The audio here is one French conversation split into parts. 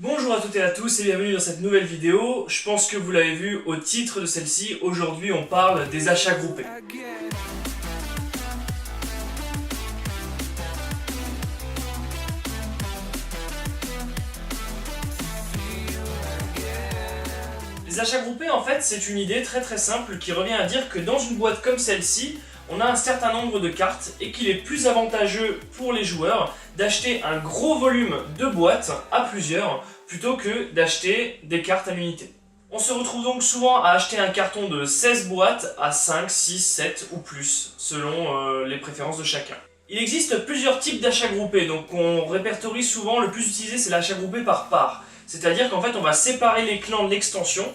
Bonjour à toutes et à tous et bienvenue dans cette nouvelle vidéo. Je pense que vous l'avez vu au titre de celle-ci. Aujourd'hui on parle des achats groupés. Les achats groupés, en fait, c'est une idée très simple qui revient à dire que dans une boîte comme celle-ci, on a un certain nombre de cartes et qu'il est plus avantageux pour les joueurs d'acheter un gros volume de boîtes à plusieurs plutôt que d'acheter des cartes à l'unité. On se retrouve donc souvent à acheter un carton de 16 boîtes à 5, 6, 7 ou plus, selon les préférences de chacun. Il existe plusieurs types d'achats groupés, donc on répertorie souvent, le plus utilisé c'est l'achat groupé par part. C'est-à-dire qu'en fait on va séparer les clans de l'extension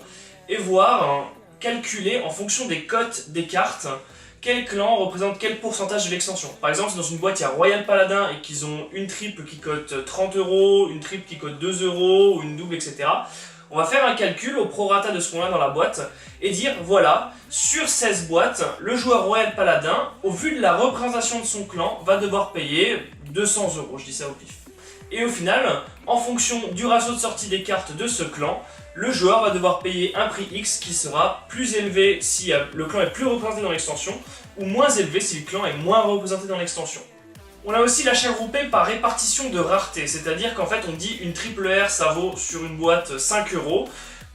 et voir, calculer en fonction des cotes des cartes, quel clan représente quel pourcentage de l'extension. Par exemple, si dans une boîte il y a Royal Paladin et qu'ils ont une triple qui cote 30€, une triple qui cote 2€, ou une double, etc. On va faire un calcul au prorata de ce qu'on a dans la boîte et dire voilà, sur 16 boîtes, le joueur Royal Paladin, au vu de la représentation de son clan, va devoir payer 200€, je dis ça au pif. Et au final, en fonction du ratio de sortie des cartes de ce clan, le joueur va devoir payer un prix X qui sera plus élevé si le clan est plus représenté dans l'extension, ou moins élevé si le clan est moins représenté dans l'extension. On a aussi l'achat groupé par répartition de rareté, c'est-à-dire qu'en fait on dit une triple R ça vaut sur une boîte 5€,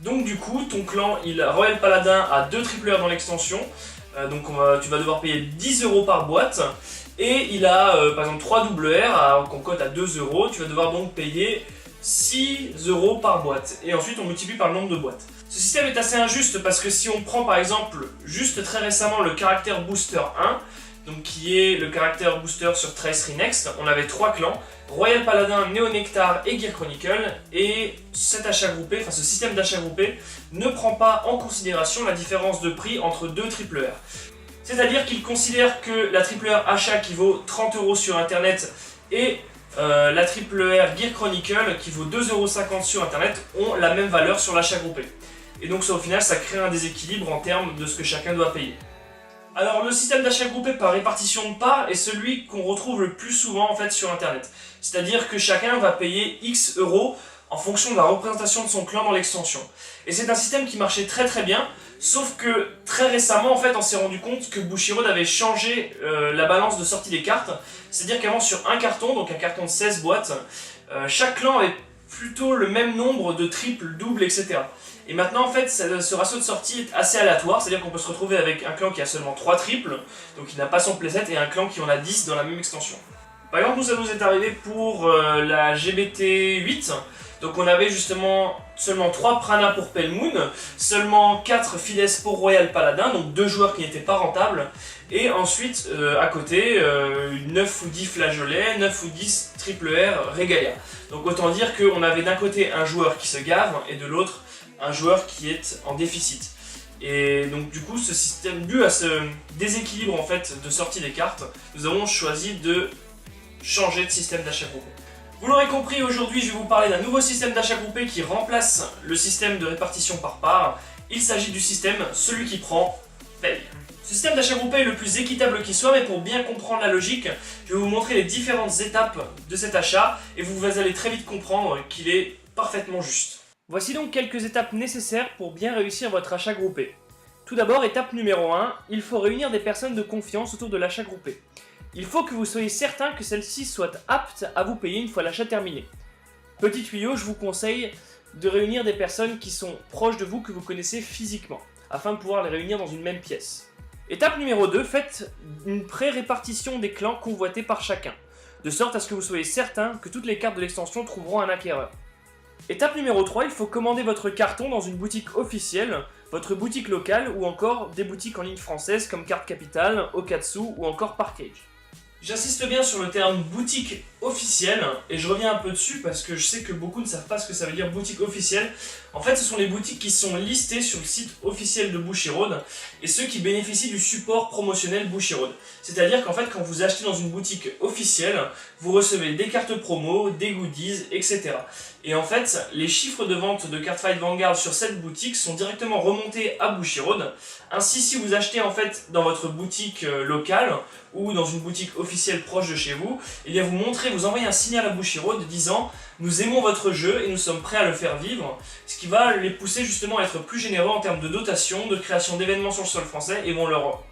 donc du coup ton clan, Royal Paladin a 2 triple R dans l'extension, donc tu vas devoir payer 10€ par boîte, et il a par exemple 3 double R qu'on cote à 2€, tu vas devoir donc payer 6€ par boîte, et ensuite on multiplie par le nombre de boîtes. Ce système est assez injuste parce que si on prend par exemple juste très récemment le caractère booster 1, donc qui est le caractère booster sur Tracery Next, on avait 3 clans, Royal Paladin, Néonectar et Gear Chronicle, et cet achat groupé, enfin ce système d'achat groupé ne prend pas en considération la différence de prix entre deux triple R. C'est-à-dire qu'il considère que la triple R achat qui vaut 30€ sur internet et la triple R Gear Chronicle qui vaut 2,50€ sur internet ont la même valeur sur l'achat groupé. Et donc ça, au final ça crée un déséquilibre en termes de ce que chacun doit payer. Alors le système d'achat groupé par répartition de parts est celui qu'on retrouve le plus souvent en fait sur internet. C'est-à-dire que chacun va payer X euros en fonction de la représentation de son clan dans l'extension. Et c'est un système qui marchait très bien, sauf que très récemment en fait on s'est rendu compte que Bushiroad avait changé la balance de sortie des cartes. C'est-à-dire qu'avant sur un carton, donc un carton de 16 boîtes, chaque clan avait plutôt le même nombre de triples, doubles, etc. Et maintenant en fait ce ratio de sortie est assez aléatoire, c'est-à-dire qu'on peut se retrouver avec un clan qui a seulement 3 triples, donc il n'a pas son playset, et un clan qui en a 10 dans la même extension. Par exemple nous ça nous est arrivé pour la GBT 8, donc on avait justement seulement 3 Prana pour Pale Moon, seulement 4 Fides pour Royal Paladin, donc 2 joueurs qui n'étaient pas rentables, et ensuite à côté 9 ou 10 Flageolets, 9 ou 10 triple R Regalia. Donc autant dire qu'on avait d'un côté un joueur qui se gave et de l'autre un joueur qui est en déficit. Et donc du coup ce système, dû à ce déséquilibre en fait de sortie des cartes, nous avons choisi de changer de système d'achat groupé. Vous l'aurez compris, aujourd'hui je vais vous parler d'un nouveau système d'achat groupé qui remplace le système de répartition par part. Il s'agit du système celui qui prend paye. Ce système d'achat groupé est le plus équitable qui soit, mais pour bien comprendre la logique, je vais vous montrer les différentes étapes de cet achat et vous allez très vite comprendre qu'il est parfaitement juste. Voici donc quelques étapes nécessaires pour bien réussir votre achat groupé. Tout d'abord, étape numéro 1, il faut réunir des personnes de confiance autour de l'achat groupé. Il faut que vous soyez certain que celles-ci soient aptes à vous payer une fois l'achat terminé. Petit tuyau, je vous conseille de réunir des personnes qui sont proches de vous, que vous connaissez physiquement, afin de pouvoir les réunir dans une même pièce. Étape numéro 2, faites une pré-répartition des clans convoités par chacun, de sorte à ce que vous soyez certain que toutes les cartes de l'extension trouveront un acquéreur. Étape numéro 3, il faut commander votre carton dans une boutique officielle, votre boutique locale ou encore des boutiques en ligne françaises comme Carte Capital, Okatsu ou encore Parkage. J'insiste bien sur le terme boutique officielle et je reviens un peu dessus parce que je sais que beaucoup ne savent pas ce que ça veut dire boutique officielle. En fait, ce sont les boutiques qui sont listées sur le site officiel de Bushiroad et ceux qui bénéficient du support promotionnel Bushiroad. C'est-à-dire qu'en fait, quand vous achetez dans une boutique officielle, vous recevez des cartes promo, des goodies, etc. Et en fait, les chiffres de vente de Cardfight Vanguard sur cette boutique sont directement remontés à Bushiroad. Ainsi, si vous achetez en fait dans votre boutique locale ou dans une boutique officielle proche de chez vous, eh bien vous montrez vous envoyez un signal à Bushiroad disant « Nous aimons votre jeu et nous sommes prêts à le faire vivre », ce qui va les pousser justement à être plus généreux en termes de dotation, de création d'événements sur le sol français, et vont leur,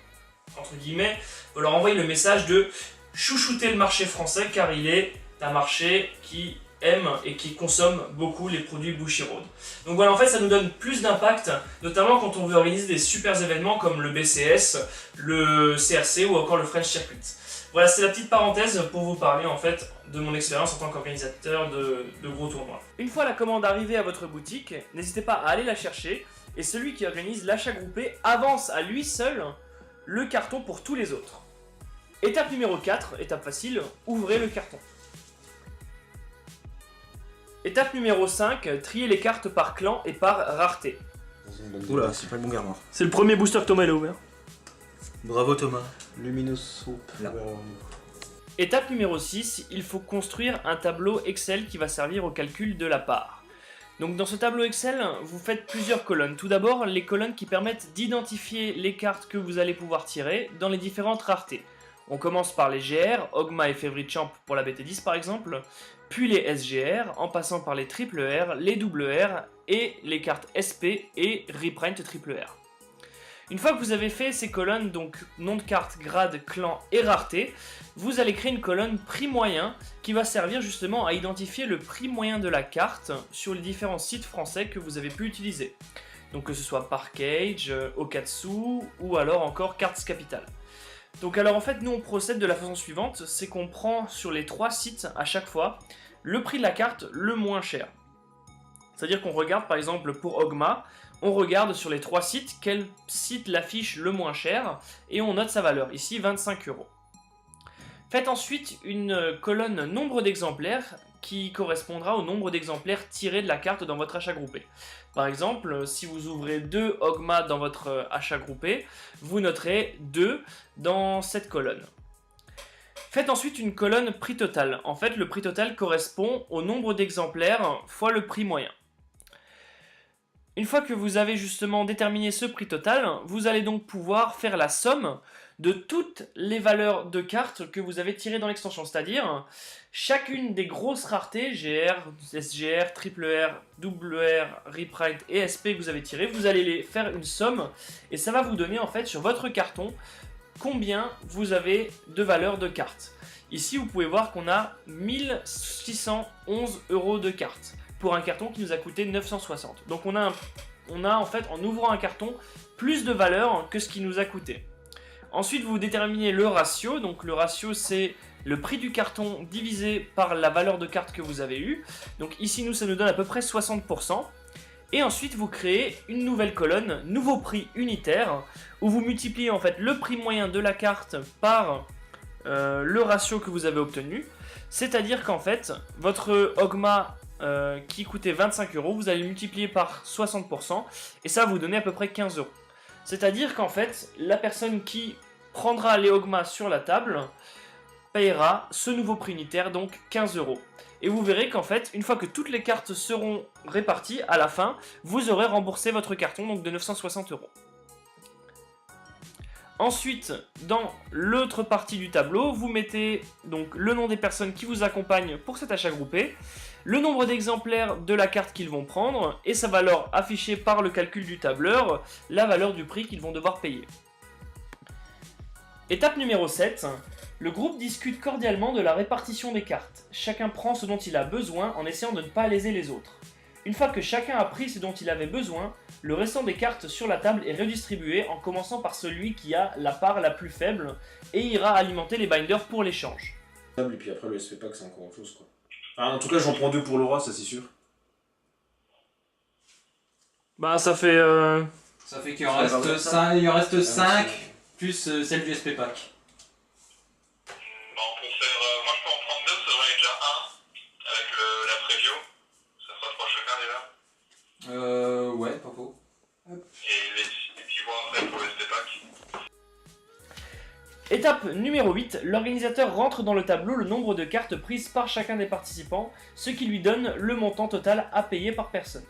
entre guillemets, vont leur envoyer le message de chouchouter le marché français, car il est un marché qui aime et qui consomme beaucoup les produits Bushiroad. Donc voilà, en fait ça nous donne plus d'impact, notamment quand on veut organiser des super événements comme le BCS, le CRC ou encore le French Circuit. Voilà, c'est la petite parenthèse pour vous parler en fait de mon expérience en tant qu'organisateur de gros tournois. Une fois la commande arrivée à votre boutique, n'hésitez pas à aller la chercher et celui qui organise l'achat groupé avance à lui seul le carton pour tous les autres. Étape numéro 4, étape facile, ouvrez le carton. Étape numéro 5, trier les cartes par clan et par rareté. Oula, c'est pas le bon gamin. C'est le premier booster que Thomas a ouvert. Bravo Thomas. Luminous Soup. Là. Étape numéro 6, il faut construire un tableau Excel qui va servir au calcul de la part. Donc dans ce tableau Excel, vous faites plusieurs colonnes. Tout d'abord, les colonnes qui permettent d'identifier les cartes que vous allez pouvoir tirer dans les différentes raretés. On commence par les GR, Ogma et Favorite Champ pour la BT10 par exemple, puis les SGR, en passant par les triple R, les double R et les cartes SP et Reprint triple R. Une fois que vous avez fait ces colonnes, donc nom de carte, grade, clan et rareté, vous allez créer une colonne prix moyen qui va servir justement à identifier le prix moyen de la carte sur les différents sites français que vous avez pu utiliser. Donc que ce soit Parkage, Okatsu ou alors encore Cartes Capital. Donc alors en fait nous on procède de la façon suivante, c'est qu'on prend sur les 3 sites à chaque fois le prix de la carte le moins cher. C'est-à-dire qu'on regarde par exemple pour Ogma, on regarde sur les 3 sites quel site l'affiche le moins cher et on note sa valeur, ici 25 €. Faites ensuite une colonne nombre d'exemplaires qui correspondra au nombre d'exemplaires tirés de la carte dans votre achat groupé. Par exemple, si vous ouvrez 2 Ogma dans votre achat groupé, vous noterez 2 dans cette colonne. Faites ensuite une colonne prix total. En fait, le prix total correspond au nombre d'exemplaires fois le prix moyen. Une fois que vous avez justement déterminé ce prix total, vous allez donc pouvoir faire la somme de toutes les valeurs de cartes que vous avez tirées dans l'extension, c'est-à-dire chacune des grosses raretés, GR, SGR, triple R, double R, Reprint et SP que vous avez tirées, vous allez les faire une somme et ça va vous donner en fait sur votre carton combien vous avez de valeur de cartes. Ici vous pouvez voir qu'on a 1611 € de cartes pour un carton qui nous a coûté 960. Donc on a en fait en ouvrant un carton plus de valeur que ce qui nous a coûté. Ensuite, vous déterminez le ratio. Donc le ratio, c'est le prix du carton divisé par la valeur de carte que vous avez eue. Donc ici, ça nous donne à peu près 60%. Et ensuite, vous créez une nouvelle colonne, nouveau prix unitaire, où vous multipliez en fait le prix moyen de la carte par le ratio que vous avez obtenu. C'est-à-dire qu'en fait, votre Ogma qui coûtait 25 €, vous allez le multiplier par 60%, et ça va vous donner à peu près 15 €. C'est-à-dire qu'en fait, la personne qui prendra les Ogma sur la table payera ce nouveau prix unitaire, donc 15 €. Et vous verrez qu'en fait, une fois que toutes les cartes seront réparties, à la fin, vous aurez remboursé votre carton donc de 960 €. Ensuite, dans l'autre partie du tableau, vous mettez donc le nom des personnes qui vous accompagnent pour cet achat groupé, le nombre d'exemplaires de la carte qu'ils vont prendre, et ça va leur afficher par le calcul du tableur la valeur du prix qu'ils vont devoir payer. Étape numéro 7, le groupe discute cordialement de la répartition des cartes. Chacun prend ce dont il a besoin en essayant de ne pas léser les autres. Une fois que chacun a pris ce dont il avait besoin, le restant des cartes sur la table est redistribué en commençant par celui qui a la part la plus faible et ira alimenter les binders pour l'échange. Et puis après, le SP pack, c'est encore autre chose, quoi. Enfin, en tout cas, j'en prends 2 pour Laura, ça c'est sûr. Bah ça fait... Ça fait qu'il en reste 5, il en reste 5 plus celle du SP pack. Bon, pour faire... moi je peux en prendre 2, ça devrait être déjà 1 avec la preview. Ça fera 3 chacun déjà. Ouais, pas faux. Et puis voir après pour le SP pack. Étape numéro 8, l'organisateur rentre dans le tableau le nombre de cartes prises par chacun des participants, ce qui lui donne le montant total à payer par personne.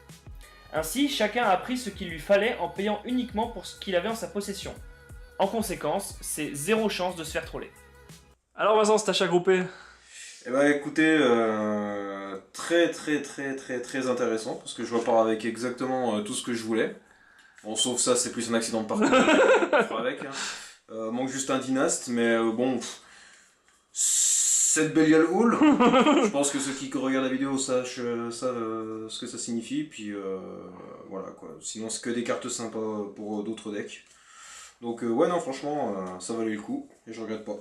Ainsi, chacun a pris ce qu'il lui fallait en payant uniquement pour ce qu'il avait en sa possession. En conséquence, c'est 0 chance de se faire troller. Alors Vincent, cet achat groupé? Eh ben écoutez, très intéressant, parce que je repars avec exactement tout ce que je voulais. Bon, sauf ça, c'est plus un accident de parcours. On fera avec, hein. Manque juste un dynaste, mais bon... Cette Belial Hall, je pense que ceux qui regardent la vidéo savent ce que ça signifie, puis voilà quoi. Sinon c'est que des cartes sympas pour d'autres decks. Donc ouais non franchement ça valait le coup, et je regrette pas.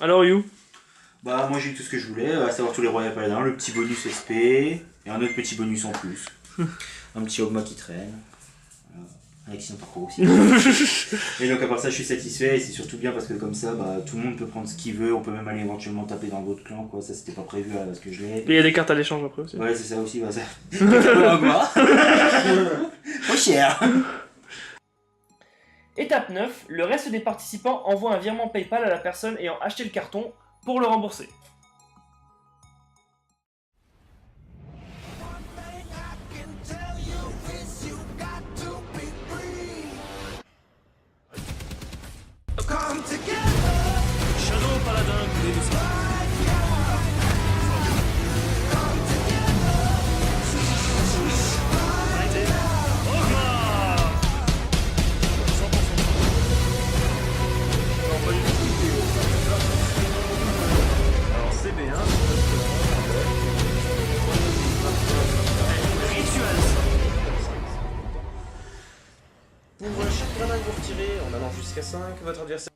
Alors You? Bah moi j'ai eu tout ce que je voulais, à savoir tous les royaux paladins, le petit bonus SP, et un autre petit bonus en plus. Un petit Ogma qui traîne. Voilà. Un accident de parcours aussi. Et donc à part ça je suis satisfait, et c'est surtout bien parce que comme ça bah, tout le monde peut prendre ce qu'il veut, on peut même aller éventuellement taper dans d'autres clans quoi, ça c'était pas prévu parce que je l'ai. Et il y a des cartes à l'échange après aussi. Ouais c'est ça aussi, bah ça. Ogma. Trop cher. Étape 9, le reste des participants envoie un virement PayPal à la personne ayant acheté le carton pour le rembourser. Shadow Paladin coulé de sang. Alors CB1, pour chaque grenade que vous retirez en allant jusqu'à 5, votre adversaire